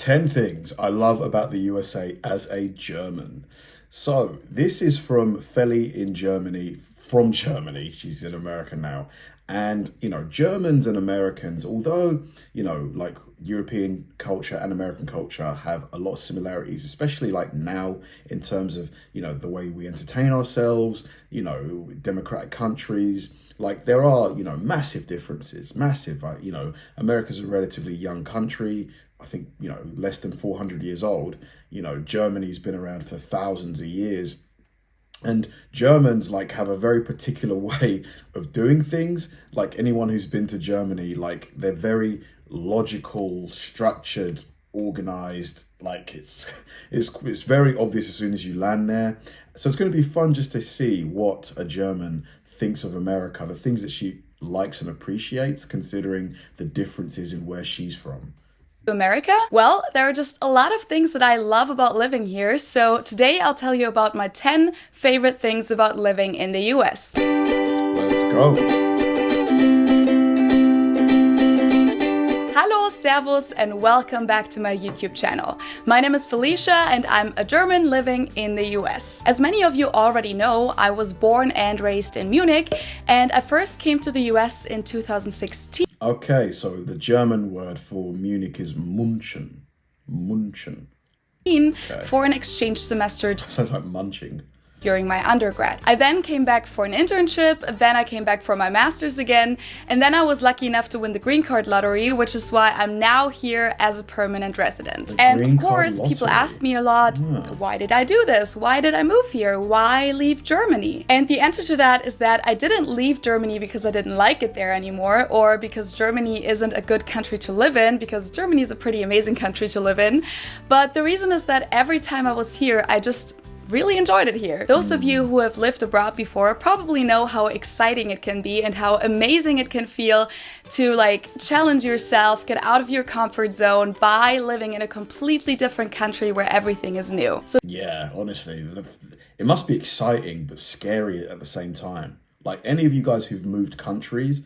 10 things I love about the USA as a German. So this is from Feli in Germany, from Germany. She's in America now. And, Germans and Americans, although, like European culture and American culture have a lot of similarities, especially like now in terms of, the way we entertain ourselves, democratic countries, like there are, massive differences, massive, America's a relatively young country. I think, less than 400 years old. Germany's been around for thousands of years. And Germans have a very particular way of doing things. Like anyone who's been to Germany, they're very logical, structured, organized. It's very obvious as soon as you land there. So it's going to be fun just to see what a German thinks of America, the things that she likes and appreciates, considering the differences in where she's from. America? Well, there are just a lot of things that I love about living here, so today I'll tell you about my 10 favorite things about living in the US. Let's go. Hallo, Servus, and welcome back to my YouTube channel. My name is Felicia and I'm a German living in the US. As many of you already know, I was born and raised in Munich, and I first came to the US in 2016. Okay, so the German word for Munich is München. München. For an exchange semester Sounds like munching. during my undergrad. I then came back for an internship, then I came back for my master's again, and then I was lucky enough to win the green card lottery, which is why I'm now here as a permanent resident. And of course, people ask me a lot, why did I do this? Why did I move here? Why leave Germany? And the answer to that is that I didn't leave Germany because I didn't like it there anymore, or because Germany isn't a good country to live in, because Germany is a pretty amazing country to live in. But the reason is that every time I was here, I just really enjoyed it here. Those of you who have lived abroad before probably know how exciting it can be and how amazing it can feel to challenge yourself, get out of your comfort zone by living in a completely different country where everything is new. So yeah, honestly, it must be exciting but scary at the same time. Any of you guys who've moved countries,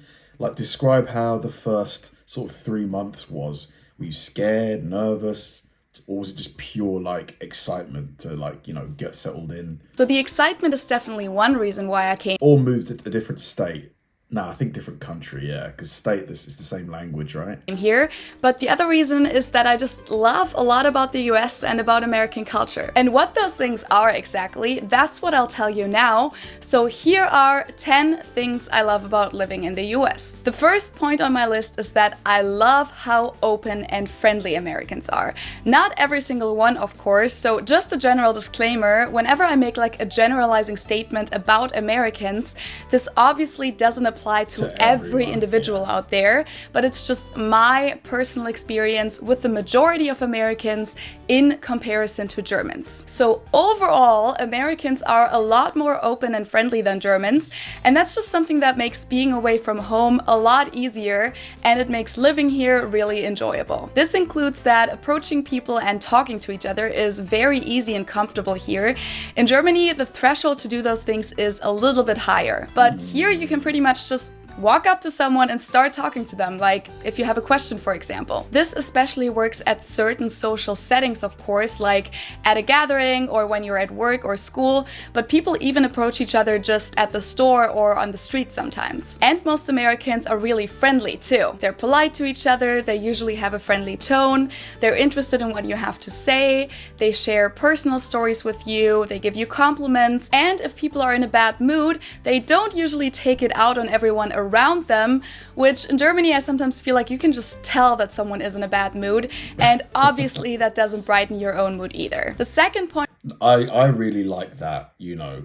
describe how the first sort of 3 months was. Were you scared, nervous? Or was it just pure excitement to get settled in? So the excitement is definitely one reason why I came. Or moved to a different state. No, I think different country, yeah, because state, this is the same language, right? Here, but the other reason is that I just love a lot about the US and about American culture. And what those things are exactly, that's what I'll tell you now. So here are 10 things I love about living in the US. The first point on my list is that I love how open and friendly Americans are. Not every single one, of course, so just a general disclaimer, whenever I make a generalizing statement about Americans, this obviously doesn't apply to every individual out there, but it's just my personal experience with the majority of Americans in comparison to Germans. So overall, Americans are a lot more open and friendly than Germans, and that's just something that makes being away from home a lot easier, and it makes living here really enjoyable. This includes that approaching people and talking to each other is very easy and comfortable here. In Germany, the threshold to do those things is a little bit higher, but here you can pretty much just walk up to someone and start talking to them, if you have a question, for example. This especially works at certain social settings, of course, like at a gathering or when you're at work or school, but people even approach each other just at the store or on the street sometimes. And most Americans are really friendly too. They're polite to each other, they usually have a friendly tone, they're interested in what you have to say, they share personal stories with you, they give you compliments, and if people are in a bad mood, they don't usually take it out on everyone around them, which in Germany I sometimes feel like you can just tell that someone is in a bad mood, and obviously that doesn't brighten your own mood either. The second point I really like that,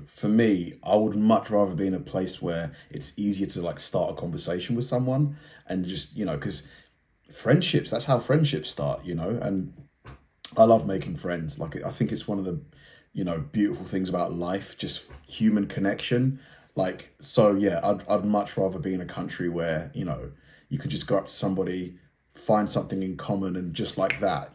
For me, I would much rather be in a place where it's easier to start a conversation with someone and just, because friendships, that's how friendships start, and I love making friends. I think it's one of the, beautiful things about life, just human connection. So yeah, I'd much rather be in a country where, you can just go up to somebody, find something in common, and just like that,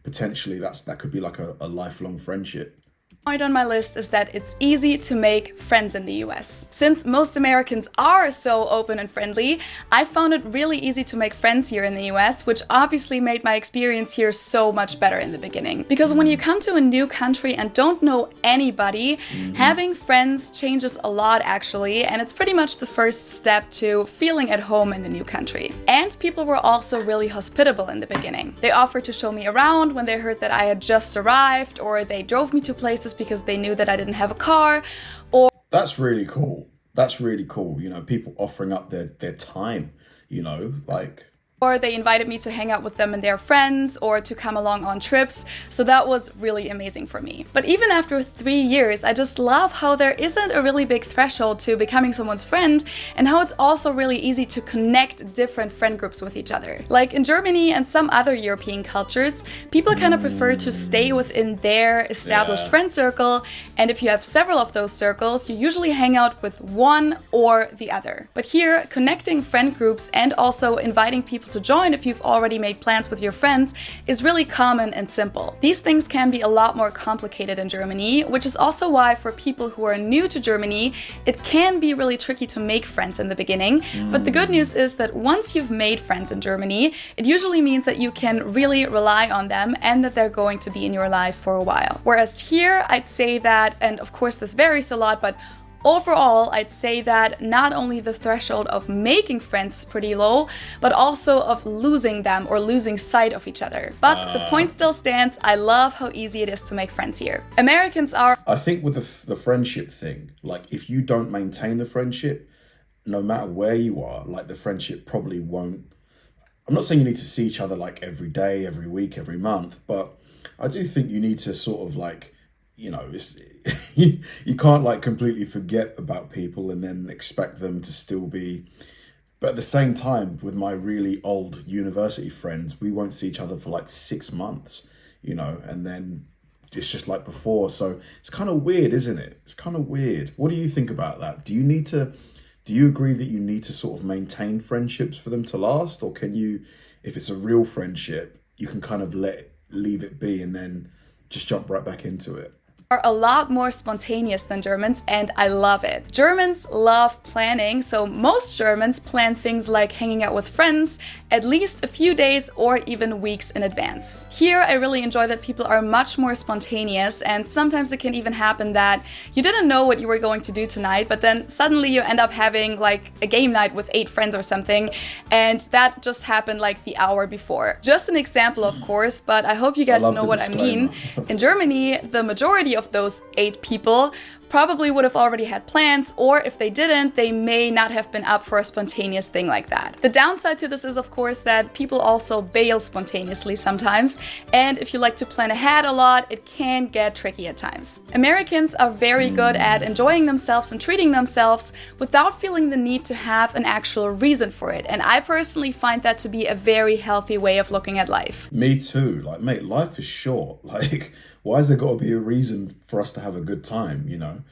potentially that could be a lifelong friendship. Point on my list is that it's easy to make friends in the US. Since most Americans are so open and friendly, I found it really easy to make friends here in the US, which obviously made my experience here so much better in the beginning. Because when you come to a new country and don't know anybody, having friends changes a lot actually, and it's pretty much the first step to feeling at home in the new country. And people were also really hospitable in the beginning. They offered to show me around when they heard that I had just arrived, or they drove me to places because they knew that I didn't have a car, or That's really cool. That's really cool. You know, people offering up their time, you know, like. or they invited me to hang out with them and their friends or to come along on trips. So that was really amazing for me. But even after 3 years, I just love how there isn't a really big threshold to becoming someone's friend, and how it's also really easy to connect different friend groups with each other. Like in Germany and some other European cultures, people kind of prefer to stay within their established friend circle. And if you have several of those circles, you usually hang out with one or the other. But here, connecting friend groups and also inviting people to join if you've already made plans with your friends is really common and simple. These things can be a lot more complicated in Germany, which is also why for people who are new to Germany, it can be really tricky to make friends in the beginning. But the good news is that once you've made friends in Germany, it usually means that you can really rely on them and that they're going to be in your life for a while. Whereas here, I'd say that, and of course this varies a lot, but overall, I'd say that not only the threshold of making friends is pretty low, but also of losing them or losing sight of each other. But the point still stands. I love how easy it is to make friends here. Americans are... I think with the friendship thing, like if you don't maintain the friendship, no matter where you are, like the friendship probably won't. I'm not saying you need to see each other like every day, every week, every month, but I do think you need to sort of like, you know, you can't like completely forget about people and then expect them to still be. But at the same time, with my really old university friends, we won't see each other for like 6 months, you know, and then it's just like before. So it's kind of weird, isn't it? It's kind of weird. What do you think about that? Do you agree that you need to sort of maintain friendships for them to last? Or can you, if it's a real friendship, you can kind of leave it be and then just jump right back into it? Are a lot more spontaneous than Germans, and I love it. Germans love planning, so most Germans plan things like hanging out with friends at least a few days or even weeks in advance. Here, I really enjoy that people are much more spontaneous, and sometimes it can even happen that you didn't know what you were going to do tonight, but then suddenly you end up having like a game night with 8 friends or something, and that just happened like the hour before. Just an example, of course, but I hope you guys know what I mean. In Germany, the majority of those 8 people probably would have already had plans, or if they didn't, they may not have been up for a spontaneous thing like that. The downside to this is, of course, that people also bail spontaneously sometimes, and if you like to plan ahead a lot, it can get tricky at times. Americans are very good at enjoying themselves and treating themselves without feeling the need to have an actual reason for it, and I personally find that to be a very healthy way of looking at life. Me too. Like, mate, life is short. Like, why has there got to be a reason for us to have a good time, you know?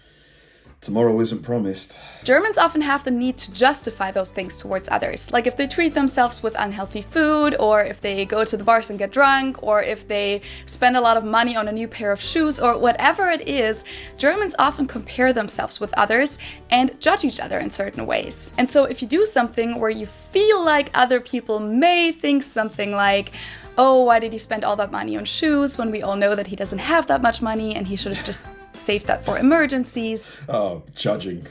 Tomorrow isn't promised. Germans often have the need to justify those things towards others. Like if they treat themselves with unhealthy food, or if they go to the bars and get drunk, or if they spend a lot of money on a new pair of shoes, or whatever it is, Germans often compare themselves with others and judge each other in certain ways. And so if you do something where you feel like other people may think something like, oh, why did he spend all that money on shoes when we all know that he doesn't have that much money and he should have just saved that for emergencies? Oh, judging.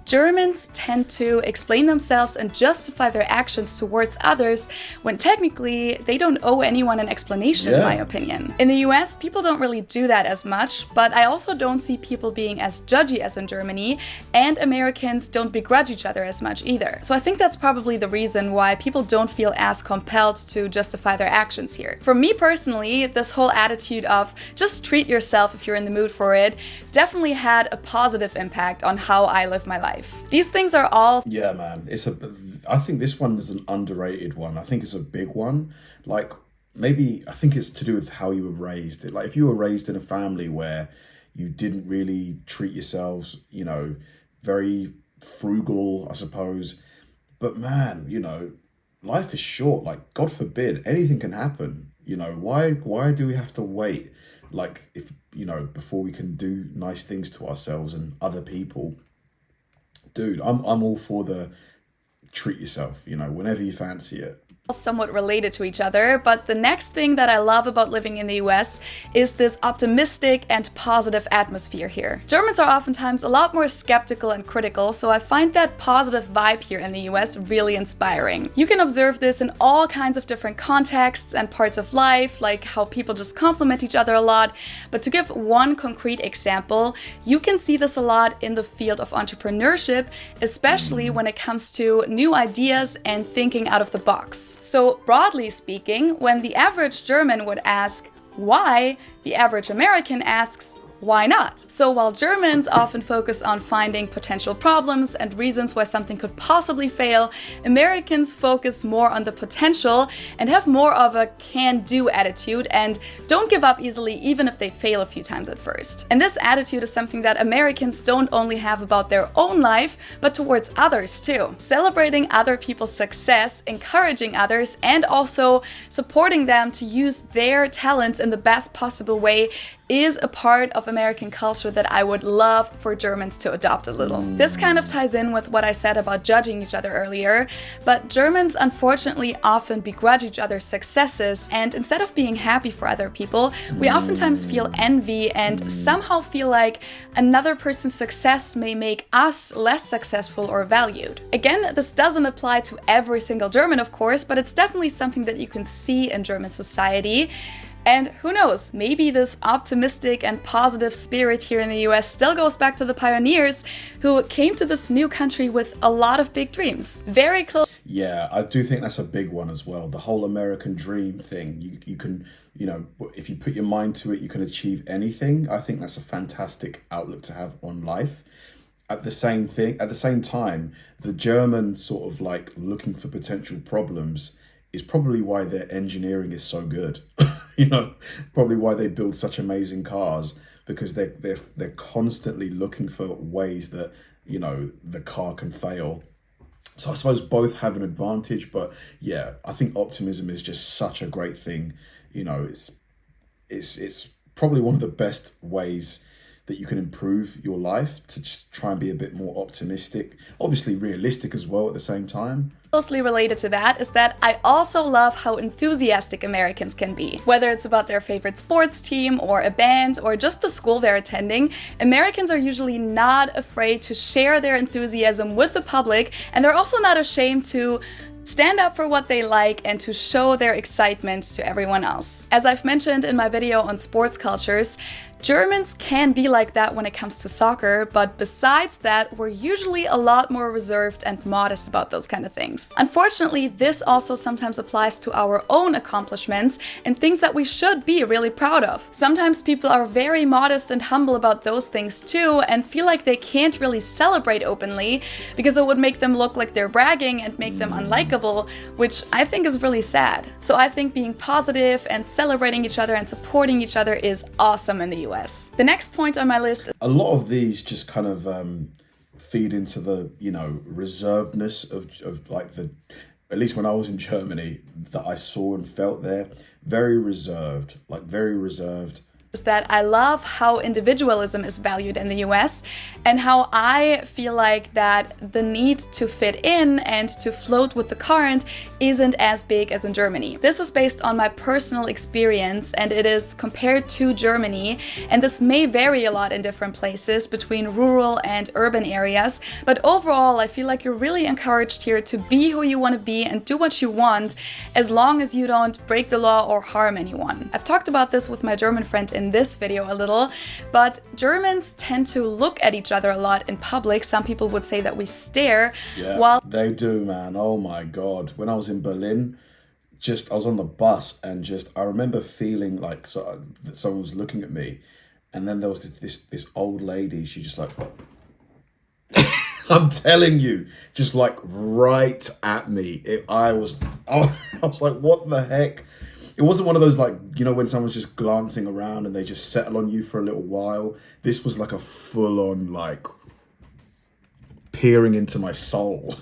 Germans tend to explain themselves and justify their actions towards others when technically they don't owe anyone an explanation, in my opinion. In the US, people don't really do that as much, but I also don't see people being as judgy as in Germany, and Americans don't begrudge each other as much either. So I think that's probably the reason why people don't feel as compelled to justify their actions here. For me personally, this whole attitude of just treat yourself if you're in the mood for it definitely had a positive impact on how I live my life. These things are all... Yeah, man. I think this one is an underrated one. I think it's a big one. Like, maybe, I think it's to do with how you were raised. Like, if you were raised in a family where you didn't really treat yourselves, you know, very frugal, I suppose. But man, you know, life is short. Like, God forbid, anything can happen. You know, why do we have to wait? Like, if before we can do nice things to ourselves and other people. Dude, I'm all for the treat yourself, whenever you fancy it. Somewhat related to each other, but the next thing that I love about living in the US is this optimistic and positive atmosphere here. Germans are oftentimes a lot more skeptical and critical, so I find that positive vibe here in the US really inspiring. You can observe this in all kinds of different contexts and parts of life, like how people just compliment each other a lot. But to give one concrete example, you can see this a lot in the field of entrepreneurship, especially when it comes to new ideas and thinking out of the box. So broadly speaking, when the average German would ask why, the average American asks why not? So while Germans often focus on finding potential problems and reasons why something could possibly fail, Americans focus more on the potential and have more of a can-do attitude and don't give up easily even if they fail a few times at first. And this attitude is something that Americans don't only have about their own life, but towards others too. Celebrating other people's success, encouraging others, and also supporting them to use their talents in the best possible way is a part of American culture that I would love for Germans to adopt a little. This kind of ties in with what I said about judging each other earlier, but Germans unfortunately often begrudge each other's successes, and instead of being happy for other people, we oftentimes feel envy and somehow feel like another person's success may make us less successful or valued. Again, this doesn't apply to every single German, of course, but it's definitely something that you can see in German society. And who knows, maybe this optimistic and positive spirit here in the US still goes back to the pioneers who came to this new country with a lot of big dreams. Very close. Yeah, I do think that's a big one as well. The whole American dream thing. You can, if you put your mind to it, you can achieve anything. I think that's a fantastic outlook to have on life. At the same time, the German sort of like looking for potential problems is probably why their engineering is so good. Probably why they build such amazing cars, because they're constantly looking for ways that, the car can fail. So I suppose both have an advantage, but yeah, I think optimism is just such a great thing. It's probably one of the best ways that you can improve your life, to just try and be a bit more optimistic, obviously realistic as well at the same time. Closely related to that is that I also love how enthusiastic Americans can be. Whether it's about their favorite sports team or a band or just the school they're attending, Americans are usually not afraid to share their enthusiasm with the public, and they're also not ashamed to stand up for what they like and to show their excitement to everyone else. As I've mentioned in my video on sports cultures, Germans can be like that when it comes to soccer, but besides that, we're usually a lot more reserved and modest about those kind of things. Unfortunately, this also sometimes applies to our own accomplishments and things that we should be really proud of. Sometimes people are very modest and humble about those things too, and feel like they can't really celebrate openly because it would make them look like they're bragging and make them unlikable, which I think is really sad. So I think being positive and celebrating each other and supporting each other is awesome in the US. The next point on my list is a lot of these just kind of feed into the reservedness of like at least when I was in Germany, that I saw and felt there, very reserved. Is that I love how individualism is valued in the US, and how I feel like that the need to fit in and to float with the current isn't as big as in Germany. This is based on my personal experience, and it is compared to Germany, and this may vary a lot in different places between rural and urban areas, but overall I feel like you're really encouraged here to be who you want to be and do what you want, as long as you don't break the law or harm anyone. I've talked about this with my German friend in this video a little, but Germans tend to look at each other a lot in public. Some people would say that we stare. Yeah, while they do, man. Oh my God. When I was in Berlin, I was on the bus and I remember feeling like that someone was looking at me, and then there was this old lady. She just like, I'm telling you, just like right at me. I was like, what the heck? It wasn't one of those like, when someone's just glancing around and they just settle on you for a little while. This was like a full on like peering into my soul.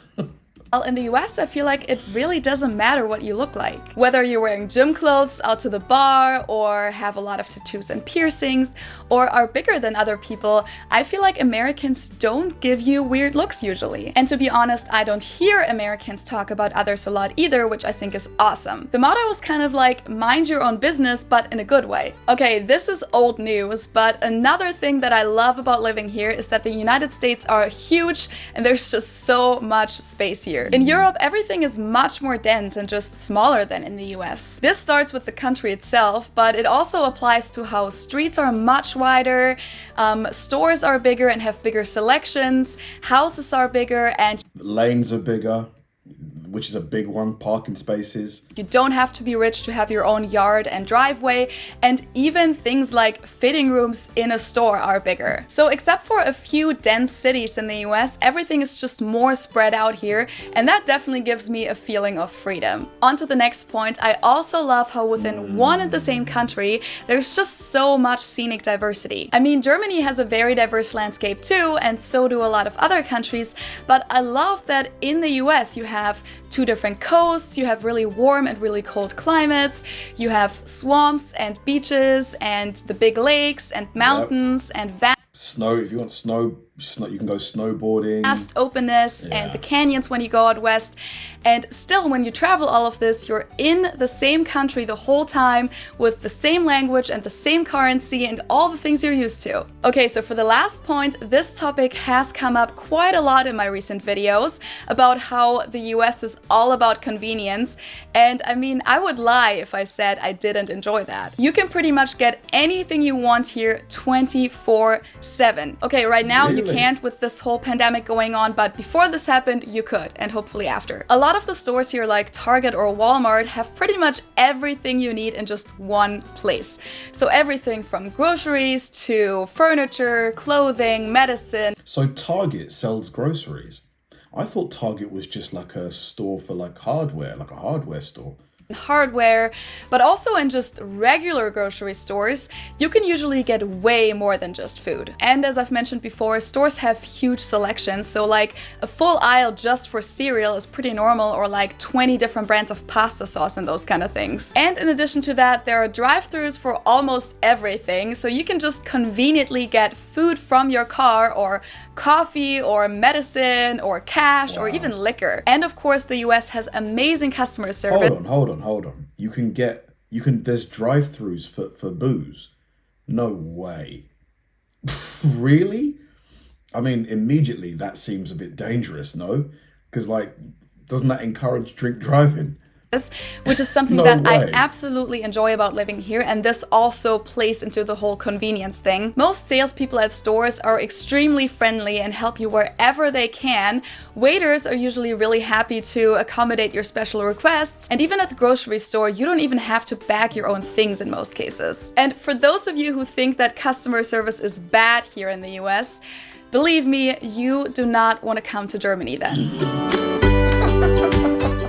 Well, in the US, I feel like it really doesn't matter what you look like. Whether you're wearing gym clothes out to the bar, or have a lot of tattoos and piercings, or are bigger than other people, I feel like Americans don't give you weird looks usually. And to be honest, I don't hear Americans talk about others a lot either, which I think is awesome. The motto is kind of like, mind your own business, but in a good way. Okay, this is old news, but another thing that I love about living here is that the United States are huge and there's just so much space here. In Europe, everything is much more dense and just smaller than in the US. This starts with the country itself, but it also applies to how streets are much wider, stores are bigger and have bigger selections, houses are bigger, and lanes are bigger, which is a big one, parking spaces. You don't have to be rich to have your own yard and driveway, and even things like fitting rooms in a store are bigger. So except for a few dense cities in the US, everything is just more spread out here, and that definitely gives me a feeling of freedom. On to the next point, I also love how within one and the same country, there's just so much scenic diversity. I mean, Germany has a very diverse landscape too, and so do a lot of other countries, but I love that in the US you have two different coasts, you have really warm and really cold climates, you have swamps and beaches and the big lakes and mountains and snow, if you want snow, you can go snowboarding. Vast openness and the canyons when you go out west. And still, when you travel all of this, you're in the same country the whole time with the same language and the same currency and all the things you're used to. Okay, so for the last point, this topic has come up quite a lot in my recent videos about how the US is all about convenience. And I mean, I would lie if I said I didn't enjoy that. You can pretty much get anything you want here 24/7. Okay, right now you can't with this whole pandemic going on, but before this happened, you could, and hopefully after. A lot of the stores here like Target or Walmart have pretty much everything you need in just one place. So everything from groceries to furniture, clothing, medicine. So Target sells groceries? I thought Target was just like a store for like hardware, like a hardware store. Hardware, but also in just regular grocery stores, you can usually get way more than just food. And as I've mentioned before, stores have huge selections, so like a full aisle just for cereal is pretty normal, or like 20 different brands of pasta sauce and those kind of things. And in addition to that, there are drive-thrus for almost everything, so you can just conveniently get food from your car, or coffee, or medicine, or cash, or even liquor. And of course, the US has amazing customer service. Hold on. There's drive-thrus for booze. No way. Really? I mean, immediately that seems a bit dangerous, no? Because like, doesn't that encourage drink driving? Which is something that I absolutely enjoy about living here, and this also plays into the whole convenience thing. Most salespeople at stores are extremely friendly and help you wherever they can. Waiters are usually really happy to accommodate your special requests, and even at the grocery store, you don't even have to bag your own things in most cases. And for those of you who think that customer service is bad here in the US, believe me, you do not want to come to Germany then.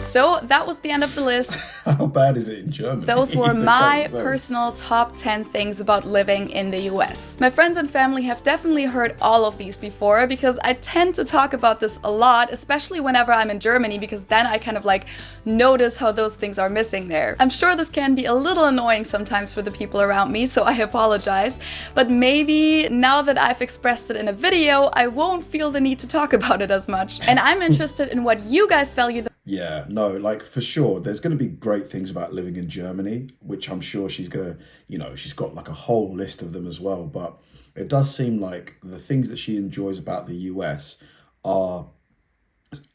So that was the end of the list. How bad is it in Germany? Those were my personal top 10 things about living in the US. My friends and family have definitely heard all of these before, because I tend to talk about this a lot, especially whenever I'm in Germany, because then I kind of like notice how those things are missing there. I'm sure this can be a little annoying sometimes for the people around me, so I apologize. But maybe now that I've expressed it in a video, I won't feel the need to talk about it as much. And I'm interested in what you guys value Yeah, no, like for sure, there's going to be great things about living in Germany, which I'm sure she's going to, she's got like a whole list of them as well. But it does seem like the things that she enjoys about the US are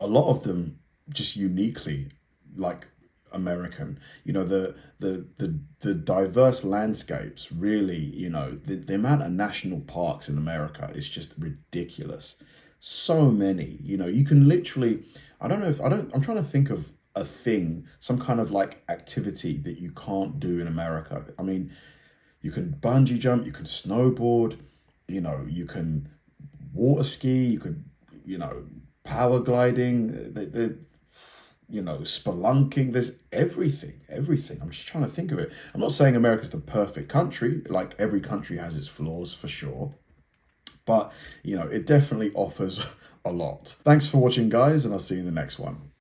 a lot of them just uniquely like American. The diverse landscapes really, the amount of national parks in America is just ridiculous. So many, you can literally, I'm trying to think of a thing, some kind of like activity that you can't do in America. I mean, you can bungee jump, you can snowboard, you can water ski, you could, power gliding, spelunking, there's everything. I'm just trying to think of it. I'm not saying America's the perfect country, like every country has its flaws for sure. But, it definitely offers a lot. Thanks for watching, guys, and I'll see you in the next one.